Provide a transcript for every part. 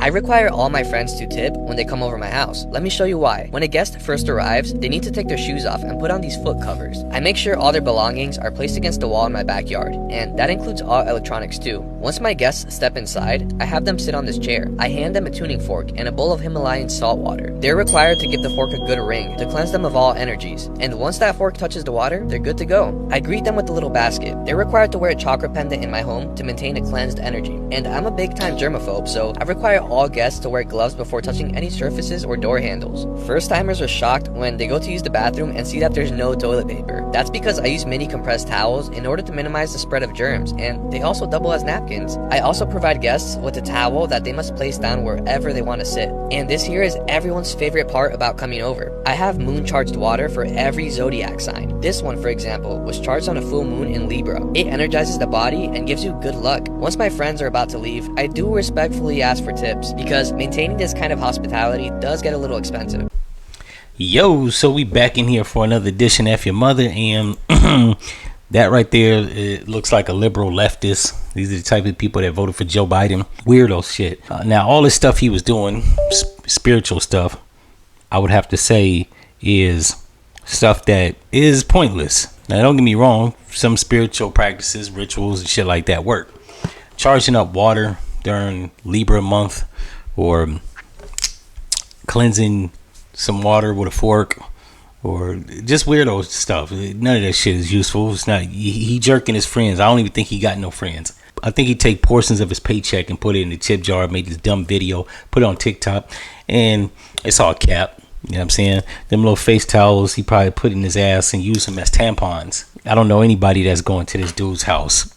I require all my friends to tip when they come over my house. Let me show you why. When a guest first arrives, they need to take their shoes off and put on these foot covers. I make sure all their belongings are placed against the wall in my backyard, and that includes all electronics too. Once my guests step inside, I have them sit on this chair. I hand them a tuning fork and a bowl of Himalayan salt water. They're required to give the fork a good ring to cleanse them of all energies, and once that fork touches the water, they're good to go. I greet them with a little basket. They're required to wear a chakra pendant in my home to maintain a cleansed energy, and I'm a big time germaphobe, so I require all guests to wear gloves before touching any surfaces or door handles. First timers are shocked when they go to use the bathroom and see that there's no toilet paper. That's because I use mini compressed towels in order to minimize the spread of germs, and they also double as napkins. I also provide guests with a towel that they must place down wherever they want to sit. And this here is everyone's favorite part about coming over. I have moon charged water for every zodiac sign. This one, for example, was charged on a full moon in Libra. It energizes the body and gives you good luck. Once my friends are about to leave, I do respectfully ask for tips because maintaining this kind of hospitality does get a little expensive. Yo, so we back in here for another edition of F-ya-Motha, and that right there, it looks like a liberal leftist. These are the type of people that voted for Joe Biden. Weirdo shit. Now, all this stuff he was doing, spiritual stuff, I would have to say is stuff that is pointless. Now, don't get me wrong. Some spiritual practices, rituals, and shit like that work. Charging up water during Libra month, or cleansing some water with a fork, or just weirdo stuff. None of that shit is useful. It's not. He jerking his friends. I don't even think he got no friends. I think he take portions of his paycheck and put it in the tip jar, made this dumb video, put it on TikTok, and it's all cap. You know what I'm saying? Them little face towels he probably put in his ass and use them as tampons. I don't know anybody that's going to this dude's house.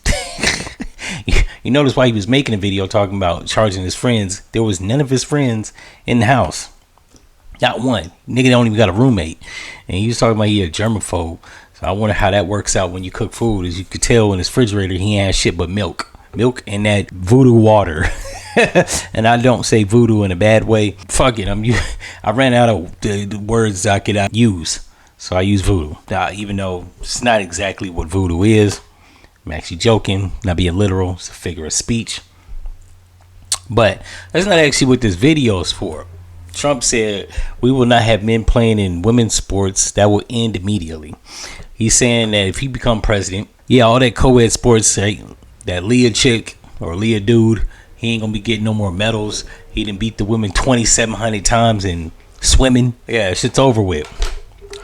You notice why he was making a video talking about charging his friends. There was none of his friends in the house. Not one. Nigga don't even got a roommate. And he was talking about he a germaphobe. So I wonder how that works out when you cook food. As you could tell in his refrigerator, he had shit but milk. Milk and that voodoo water. And I don't say voodoo in a bad way. Fuck it. I ran out of the words I could use. So I use voodoo. Even though it's not exactly what voodoo is. I'm actually joking, not being literal. It's a figure of speech. But that's not actually what this video is for. Trump said we will not have men playing in women's sports. That will end immediately. He's saying that if he become president, all that co-ed sports, that Leah chick or Leah dude, he ain't gonna be getting no more medals. He done beat the women 2,700 times in swimming. Yeah, shit's over with.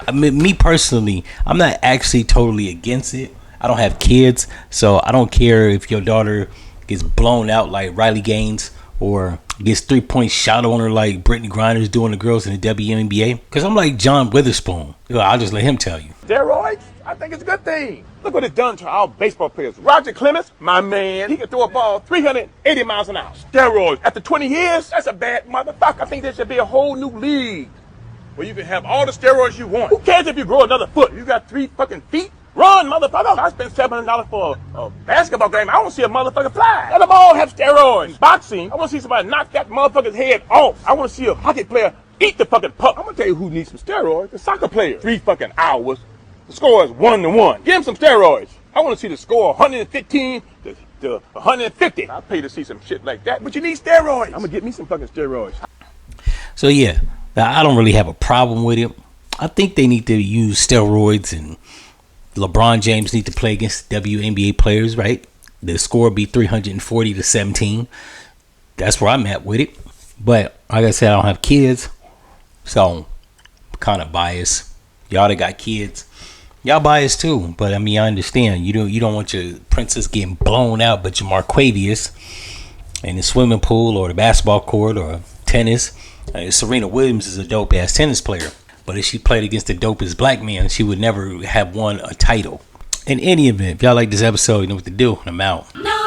I mean, me personally, I'm not actually totally against it. I don't have kids, so I don't care if your daughter gets blown out like Riley Gaines or gets 3-point shot on her like Brittany Griner's doing the girls in the WNBA. Because I'm like John Witherspoon. I'll just let him tell you. Steroids? I think it's a good thing. Look what it's done to our baseball players. Roger Clemens, my man, he can throw a ball 380 miles an hour. Steroids. After 20 years, that's a bad motherfucker. I think there should be a whole new league where you can have all the steroids you want. Who cares if you grow another foot? You got 3 fucking feet? Run, motherfucker. I spent $700 for a basketball game. I don't see a motherfucker fly. Let them all have steroids. Boxing, I want to see somebody knock that motherfucker's head off. I want to see a hockey player eat the fucking puck. I'm going to tell you who needs some steroids. The soccer player. 3 fucking hours. The score is 1-1. Give him some steroids. I want to see the score 115 to 150. I'll pay to see some shit like that, but you need steroids. I'm going to get me some fucking steroids. So yeah, now I don't really have a problem with it. I think they need to use steroids, and LeBron James need to play against WNBA players, right? The score would be 340-17. That's where I'm at with it. But like I said, I don't have kids, so I'm kind of biased. Y'all that got kids, y'all biased too. But I mean, I understand. You don't want your princess getting blown out, but your Marquavius in the swimming pool or the basketball court or tennis. Serena Williams is a dope ass tennis player. But if she played against the dopest black man, she would never have won a title. In any event, if y'all like this episode, you know what to do. I'm out. No.